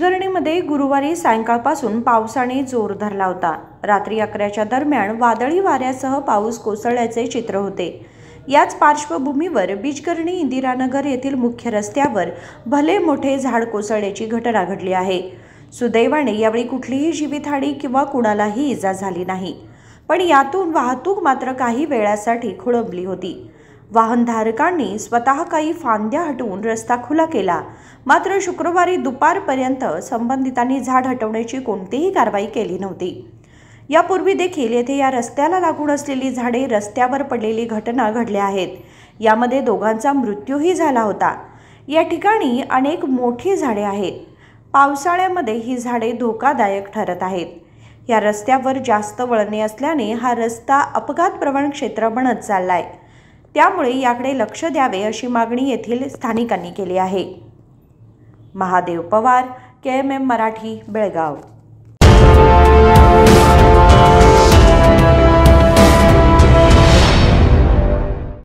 बीजगर्णीमध्ये गुरुवारी सायंकाळपासून पावसाने जोर धरला होता। रात्री 11च्या दरम्यान वादळी वाऱ्यासह पाऊस कोसळल्याचे चित्र होते। याच पार्श्वभूमीवर बीजगर्णी इंदिरानगर येथील मुख्य रस्त्यावर भले मोठे झाड कोसळण्याची घटना घडली आहे। सुदैवाने यावेळी कुठलीही जीवितहानी किंवा कुणालाही इजा झाली नाही, पण यातून वाहतूक मात्र काही वेळासाठी खोळंबली होती। वाहनधारकांनी स्वतः काही फांद्या हटवून रस्ता खुला केला, मात्र शुक्रवारी दुपारपर्यंत संबंधितांनी झाड हटवण्याची कोणतीही कारवाई केली नव्हती। यापूर्वी देखील येथे या रस्त्याला लागून असलेली झाडे रस्त्यावर पडलेली घटना घडल्या आहेत। यामध्ये दोघांचा मृत्यूही झाला होता। या ठिकाणी अनेक मोठी झाडे आहेत। पावसाळ्यामध्ये ही झाडे धोकादायक ठरत आहेत। या रस्त्यावर जास्त वळणे असल्याने हा रस्ता अपघातप्रवण क्षेत्र बनत चाललाय। त्यामुळे याकडे लक्ष द्यावे अशी मागणी येथील स्थानिकांनी केली आहे। महादेव पवार, KMM मराठी, बेळगाव।